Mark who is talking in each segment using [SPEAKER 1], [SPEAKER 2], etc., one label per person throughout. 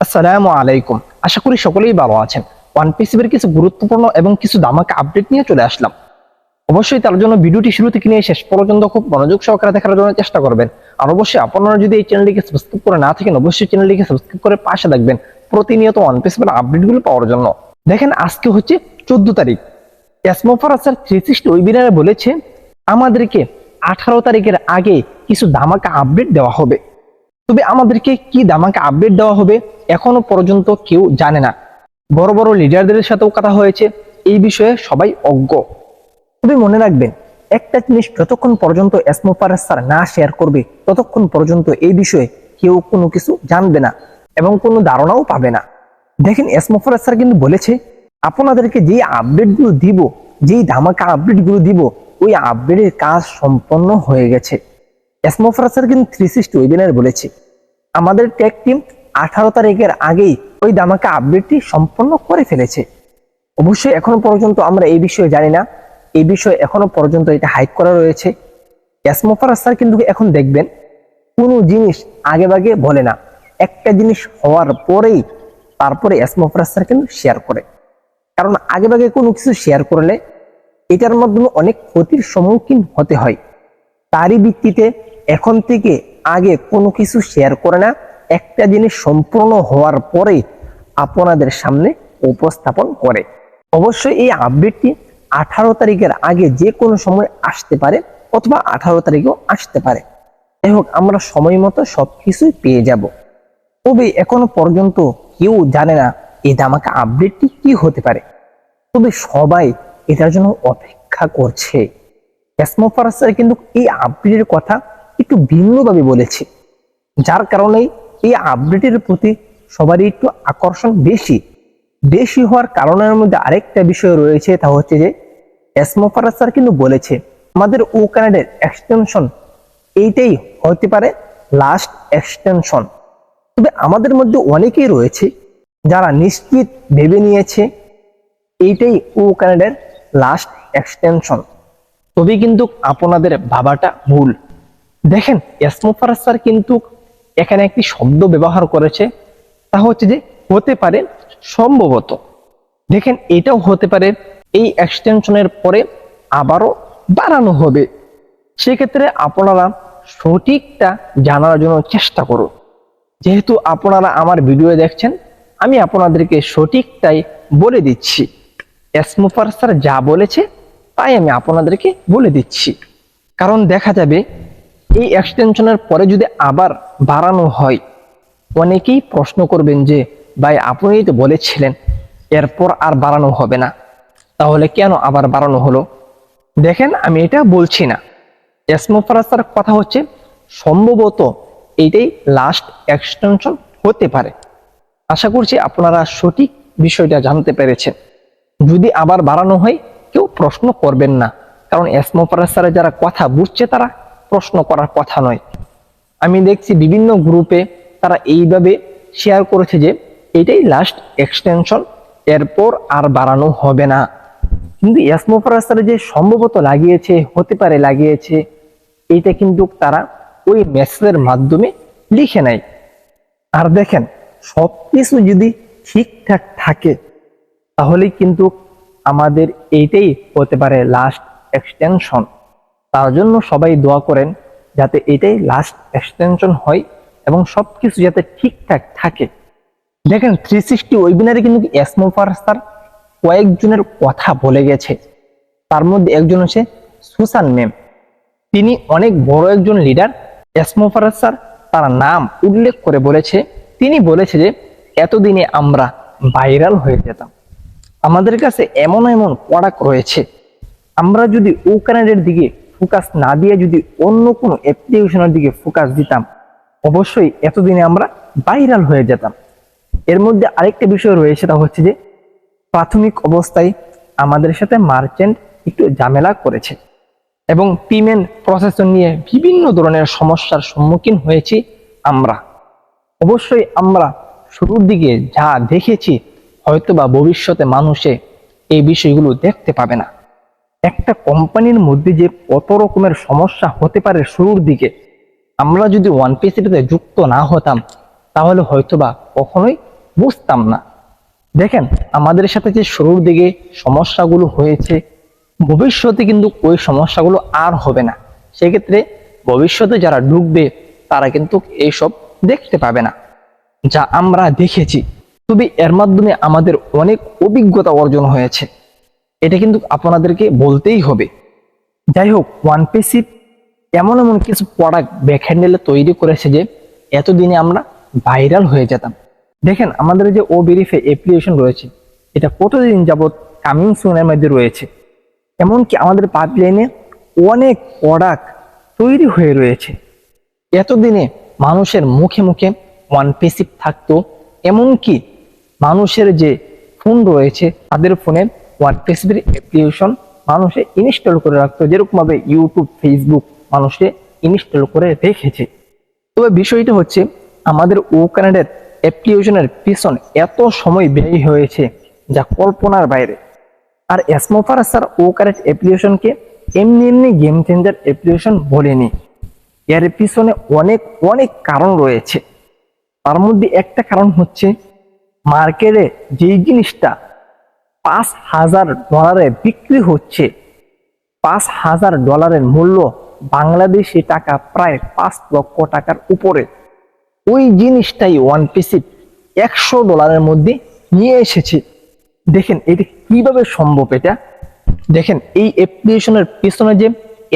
[SPEAKER 1] আসসালামু আলাইকুম। আশা করি সকলেই ভালো আছেন। ওয়ান পিসের কিছু গুরুত্বপূর্ণ এবং কিছু ধামাকা আপডেট নিয়ে চলে আসলাম। অবশ্যই তার জন্য ভিডিওটি শুরু থেকে নিয়ে শেষ পর্যন্ত খুব মনোযোগ সহকারে দেখার জন্য চেষ্টা করবেন। আর অবশ্যই আপনারা যদি এই চ্যানেলটিকে সাবস্ক্রাইব করে না থাকেন, অবশ্যই চ্যানেলটিকে সাবস্ক্রাইব করে পাশে থাকবেন প্রতিনিয়ত ওয়ান পিসের আপডেটগুলো পাওয়ার জন্য। দেখেন, আজকে হচ্ছে 14 তারিখ। এসমোফারাসার 360 ওয়েবিনারে বলেছে আমাদেরকে 18 তারিখের আগে কিছু ধামাকা আপডেট দেওয়া হবে। তবে আমাদেরকে কি ধামাকা আপডেট দেওয়া হবে এখনো পর্যন্ত কেউ জানে না। বড় বড় লিডারদের সাথেও কথা হয়েছে, এই বিষয়ে সবাই অজ্ঞ। তবে মনে রাখবেন, একটা জিনিস যতক্ষণ পর্যন্ত এসমোফারাস স্যার না শেয়ার করবে ততক্ষণ পর্যন্ত এই বিষয়ে কেউ কোনো কিছু জানবে না এবং কোনো ধারণাও পাবে না। দেখেন, এসমোফারাস স্যার কিন্তু বলেছে আপনাদেরকে যে আপডেটগুলো দিব, যেই ধামাকা আপডেটগুলো দিব, ওই আপডেটের কাজ সম্পন্ন হয়ে গেছে। এসমোফারাস স্যার কিন্তু 360 ওয়েবিনার বলেছে আমাদের টেক টিম 18 তারিখের আগেই ওই ধামাকা আপডেটটি সম্পন্ন করে ফেলেছে। অবশ্যই এখনো পর্যন্ত আমরা এই বিষয়ে জানি না, এই বিষয়ে এখনো পর্যন্ত এটা হাইড করা রয়েছে। এসমোফারাস স্যার কিন্তু এখন দেখবেন কোনো জিনিস আগে ভাগে বলে না, একটা জিনিস হওয়ার পরেই তারপরে এসমোফারাস স্যার কিন্তু শেয়ার করে। কারণ আগে ভাগে কোনো কিছু শেয়ার করলে এটার মাধ্যমে অনেক ক্ষতির সম্মুখীন হতে হয়। তারই ভিত্তিতে এখন থেকে আগে কোনো কিছু শেয়ার করে না, একটা জিনিস সম্পূর্ণ হওয়ার পরে আপনাদের সামনে উপস্থাপন করে। অবশ্যই এই আপডেটটি 18 তারিখের আগে যে কোনো সময় আসতে পারে অথবা 18 তারিখেও আসতে পারে। যাই হোক, আমরা সময় মতো সবকিছুই পেয়ে যাব। তবে এখনো পর্যন্ত কেউ জানে না এই ধামাকা আপডেটটি কি হতে পারে। তবে সবাই এটার জন্য অপেক্ষা করছে। এসমোফারাস স্যার কিন্তু এই আপডেটের কথা একটু ভিন্নভাবে বলেছে, যার কারণে এই আপডেটের প্রতি সবারই একটু আকর্ষণ বেশি হওয়ার কারণের মধ্যে আরেকটা বিষয় রয়েছে, তা হচ্ছে যে এসমোফারাস স্যার কিন্তু বলেছে আমাদের ওকানাডের এক্সটেনশন এইটাই হতে পারে লাস্ট এক্সটেনশন। তবে আমাদের মধ্যে অনেকেই রয়েছে যারা নিশ্চিত ভেবে নিয়েছে এইটাই ওকানাডের লাস্ট এক্সটেনশন। তবে কিন্তু আপনাদের ভাবাটা ভুল। দেখেন, এসমোফারাস স্যার কিন্তু এখানে একটি শব্দ ব্যবহার করেছে, তা হচ্ছে যে হতে পারে সম্ভবত। দেখেন, এটাও হতে পারে এই এক্সটেনশনের পরে আবারও বাড়ানো হবে। সেক্ষেত্রে আপনারা সঠিকটা জানার জন্য চেষ্টা করুন। যেহেতু আপনারা আমার ভিডিও দেখছেন, আমি আপনাদেরকে সঠিকটাই বলে দিচ্ছি। এসমোফারাস স্যার যা বলেছে তাই আমি আপনাদেরকে বলে দিচ্ছি। কারণ দেখা যাবে এই এক্সটেনশনের পরে যদি আবার বাড়ানো হয়, অনেকেই প্রশ্ন করবেন যে ভাই আপনিই তো বলেছিলেন এরপর আর বাড়ানো হবে না, তাহলে কেন আবার বাড়ানো হলো? দেখেন, আমি এটা বলছি না। এসমোফারাস স্যার কথা হচ্ছে সম্ভবত এইটাই লাস্ট এক্সটেনশন হতে পারে। আশা করছি আপনারা সঠিক বিষয়টা জানতে পেরেছেন। যদি আবার বাড়ানো হয় কেউ প্রশ্ন করবেন না, কারণ এসমোফারাস স্যারের যারা কথা বুঝছে তারা প্রশ্ন করার কথা নয়। আমি দেখছি বিভিন্ন গ্রুপে তারা এইভাবে শেয়ার করেছে যে এটাই লাস্ট এক্সটেনশন, এরপর আর বাড়ানো হবে না। কিন্তু এসমোফারাস স্যার যে সম্ভবত লাগিয়েছে, হতে পারে লাগিয়েছে, এইটা কিন্তু তারা ওই মেসেজের মাধ্যমে লিখে নেয়। আর দেখেন, সবকিছু যদি ঠিকঠাক থাকে তাহলে কিন্তু আমাদের এইটাই হতে পারে লাস্ট এক্সটেনশন। তার জন্য সবাই দোয়া করেন যাতে এটাই লাস্ট এক্সটেনশন হয় এবং সবকিছু যাতে ঠিকঠাক থাকে। দেখেন, 360 ওয়েবিনারে কিন্তু এসমোফারাস স্যার কয়েকজনের কথা বলে গেছে। তার মধ্যে একজন হচ্ছে সুসান ম্যাম, তিনি অনেক বড় একজন লিডার। এসমোফারাস স্যার তার নাম উল্লেখ করে বলেছে, তিনি বলেছে যে এতদিনে আমরা ভাইরাল হয়ে যেতাম। আমাদের কাছে এমন এমন প্রোডাক্ট রয়েছে, আমরা যদি ওকানাডের দিকে ফোকাস না দিয়ে যদি অন্য কোনো অ্যাপ্লিকেশনের দিকে ফোকাস দিতাম, অবশ্যই এতদিনে আমরা ভাইরাল হয়ে যেতাম। এর মধ্যে আরেকটা বিষয় রয়েছে, তা হচ্ছে যে প্রাথমিক অবস্থায় আমাদের সাথে মার্চেন্ট একটু ঝামেলা করেছে এবং পেমেন্ট প্রসেসর নিয়ে বিভিন্ন ধরনের সমস্যার সম্মুখীন হয়েছি আমরা। অবশ্যই আমরা শুরুর দিকে যা দেখেছি হয়তোবা ভবিষ্যতে মানুষে এই বিষয়গুলো দেখতে পাবে না। একটা কোম্পানির মধ্যে যে কত রকমের সমস্যা হতে পারে শুরুর দিকে, আমরা যদি ওয়ান পিসিতে যুক্ত না হতাম তাহলে হয়তোবা কখনোই বুঝতাম না। দেখেন আমাদের সাথে যে শুরুর দিকে সমস্যাগুলো হয়েছে, ভবিষ্যতে কিন্তু ওই সমস্যাগুলো আর হবে না। সেক্ষেত্রে ভবিষ্যতে যারা ঢুকবে তারা কিন্তু এইসব দেখতে পাবে না, যা আমরা দেখেছি। তবে এর মাধ্যমে আমাদের অনেক অভিজ্ঞতা অর্জন হয়েছে, এটা কিন্তু আপনাদেরকে বলতেই হবে। যাই হোক, ওয়ান পিসি এমন এমন কিছু প্রোডাক্ট ব্যাক হ্যান্ডেলে তৈরি করেছে যে এতদিনে আমরা ভাইরাল হয়ে যেতাম। দেখেন আমাদের যে ও ভেরিফাই অ্যাপ্লিকেশন রয়েছে, এটা কতদিন যাবত কামিং সুনের মধ্যে রয়েছে। এমনকি আমাদের পাইপলাইনে অনেক প্রোডাক্ট তৈরি হয়ে রয়েছে। এতদিনে মানুষের মুখে মুখে ওয়ান পিসি থাকতো, এমনকি মানুষের যে ফোন রয়েছে তাদের ফোনে ওয়ান পিসির অ্যাপ্লিকেশন মানুষে ইনস্টল করে রাখতো, যেরকম ভাবে ইউটিউব, ফেসবুক মানুষে ইনস্টল করে রেখেছে। তবে বিষয়টা হচ্ছে আমাদের ওকানেটের অ্যাপ্লিকেশনের পিছন এত সময় ব্যয় হয়েছে যা কল্পনার বাইরে। আর স্মোফার স্যার ওকানেট অ্যাপ্লিকেশনকে এমনি এমনি গেম চেঞ্জার অ্যাপ্লিকেশন বলেনি, এর পিছনে অনেক অনেক কারণ রয়েছে। তার মধ্যে একটা কারণ হচ্ছে মার্কেটে যেই জিনিসটা $5,000 বিক্রি হচ্ছে, $5,000 মূল্য বাংলাদেশি টাকা প্রায় 5 লক্ষ টাকার উপরে, ওই জিনিসটাই ওয়ান পিসি $100 মধ্যে নিয়ে এসেছে। দেখেন এটা কিভাবে সম্ভব। এটা দেখেন এই অ্যাপ্লিকেশনের পিছনে যে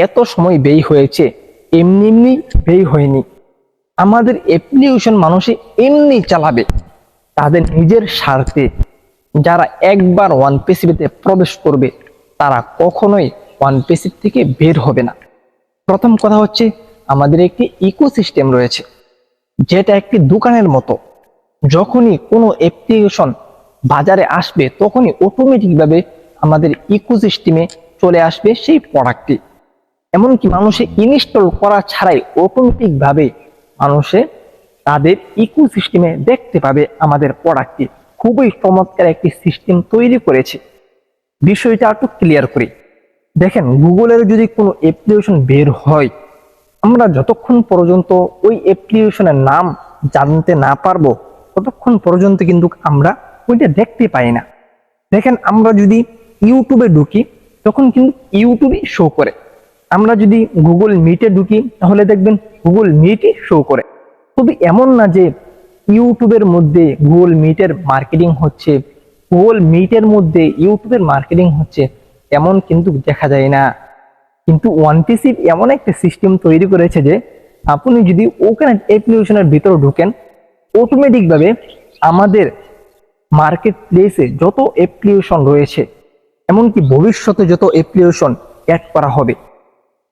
[SPEAKER 1] এত সময় ব্যয় হয়েছে, এমনি এমনি ব্যয় হয়নি। আমাদের অ্যাপ্লিকেশন মানুষে এমনি চালাবে তাদের নিজের স্বার্থে। যারা একবার ওয়ান পিসিতে প্রবেশ করবে তারা কখনোই ওয়ান পিসি থেকে বের হবে না। প্রথম কথা হচ্ছে আমাদের একটি ইকোসিস্টেম রয়েছে, যেটা একটি দোকানের মতো। যখনই কোনো অ্যাপ্লিকেশন বাজারে আসবে তখনই অটোমেটিকভাবে আমাদের ইকোসিস্টেমে চলে আসবে সেই প্রোডাক্টটি। এমনকি মানুষে ইনস্টল করা ছাড়াই অটোমেটিকভাবে মানুষে তাদের ইকোসিস্টেমে দেখতে পাবে আমাদের প্রোডাক্টটি। খুবই চমৎকার একটি সিস্টেম তৈরি করেছে। বিষয়টা একটু ক্লিয়ার করি। দেখেন গুগলের যদি কোনো অ্যাপ্লিকেশন বের হয়, আমরা যতক্ষণ পর্যন্ত ওই অ্যাপ্লিকেশনের নাম জানতে না পারবো ততক্ষণ পর্যন্ত কিন্তু আমরা ওইটা দেখতে পাই না। দেখেন আমরা যদি ইউটিউবে ঢুকি তখন কিন্তু ইউটিউবই শো করে, আমরা যদি গুগল মিটে ঢুকি তাহলে দেখবেন গুগল মিটই শো করে। তবে এমন না যে ইউটিউবের মধ্যে গুগল মিটের মার্কেটিং হচ্ছে, গুগল মিটের মধ্যে ইউটিউবের মার্কেটিং হচ্ছে, এমন কিন্তু দেখা যায় না। কিন্তু ওয়ান পিসি এমন একটা সিস্টেম তৈরি করেছে যে আপনি যদি ওখানে অ্যাপ্লিকেশনের ভিতরে ঢুকেন, অটোমেটিক ভাবে আমাদের মার্কেট প্লেসে যত অ্যাপ্লিকেশন রয়েছে, এমনকি ভবিষ্যতে যত অ্যাপ্লিকেশন অ্যাড করা হবে,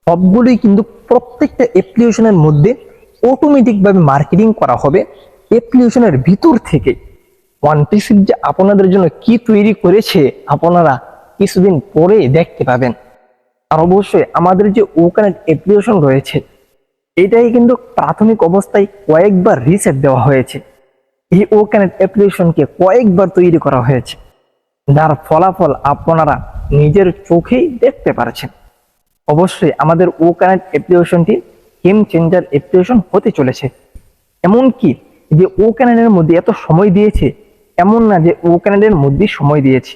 [SPEAKER 1] সবগুলোই কিন্তু প্রত্যেকটা অ্যাপ্লিকেশনের মধ্যে অটোমেটিক ভাবে মার্কেটিং করা হবে অ্যাপ্লিকেশনের ভিতর থেকে। ওয়ান পিসি যে আপনাদের জন্য কি তৈরি করেছে আপনারা কিছুদিন পরে দেখতে পাবেন। আর অবশ্যই আমাদের যে ওকানেট অ্যাপ্লিকেশন রয়েছে, এটাই কিন্তু প্রাথমিক অবস্থায় কয়েকবার রিসেট দেওয়া হয়েছে। এই ওকানেট অ্যাপ্লিকেশনকে কয়েকবার তৈরি করা হয়েছে, যার ফলাফল আপনারা নিজের চোখেই দেখতে পারছেন। অবশ্যই আমাদের ওকানেট অ্যাপ্লিকেশনটি গেম চেঞ্জার অ্যাপ্লিকেশন হতে চলেছে। এমনকি যে ওকানেটের মধ্যে এত সময় দিয়েছে, এমন না যে ওকানেটের মধ্যে সময় দিয়েছে,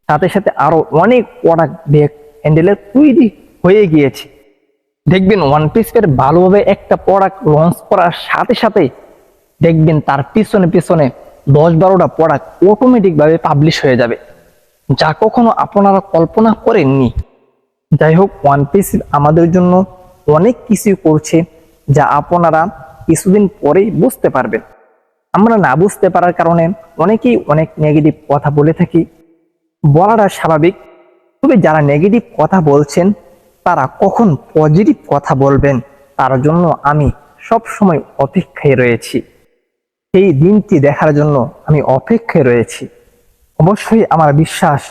[SPEAKER 1] সাথে সাথে আরো অনেক প্রোডাক্ট ব্যাক হ্যান্ডেলের তৈরি হয়ে গিয়েছে। দেখবেন ওয়ান পিসের ভালোভাবে একটা প্রোডাক্ট লঞ্চ করার সাথে সাথে দেখবেন তার পিছনে পিছনে 10-12টা প্রোডাক্ট অটোমেটিক ভাবে পাবলিশ হয়ে যাবে, যা কখনো আপনারা কল্পনা করেননি। যাই হোক, ওয়ান পিস আমাদের জন্য অনেক কিছু করছে যা আপনারা কিছুদিন পরেই বুঝতে পারবেন। আমরা না বুঝতে পারার কারণে অনেকেই অনেক নেগেটিভ কথা বলে থাকি, বলাটা স্বাভাবিক। তবে যারা নেগেটিভ কথা বলছেন তারা কখন পজিটিভ কথা বলবেন তার জন্য আমি সব সময় অপেক্ষায় রয়েছি। সেই দিনটি দেখার জন্য আমি অপেক্ষায় রয়েছি। অবশ্যই আমার বিশ্বাস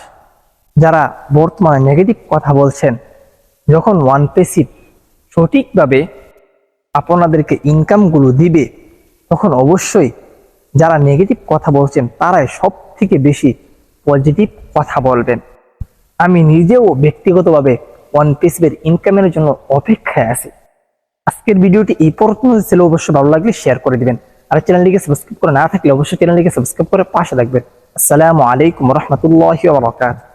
[SPEAKER 1] যারা বর্তমানে নেগেটিভ কথা বলছেন, যখন ওয়ান পিসি সঠিকভাবে আপনাদেরকে ইনকামগুলো দিবে তখন অবশ্যই যারা নেগেটিভ কথা বলছেন তারাই সব থেকে বেশি পজিটিভ কথা বলবেন। আমি নিজেও ব্যক্তিগতভাবে ওয়ান পিসের ইনকামের জন্য অপেক্ষায় আছি। আজকের ভিডিওটি এই পর্যন্ত ছিল, অবশ্যই ভালো লাগলে শেয়ার করে দিবেন। আর চ্যানেলটিকে সাবস্ক্রাইব করে না থাকলে অবশ্যই চ্যানেলটিকে সাবস্ক্রাইব করে পাশে থাকবেন। আসসালামু আলাইকুম ওয়া রাহমাতুল্লাহি ওয়া বারাকাতুহু।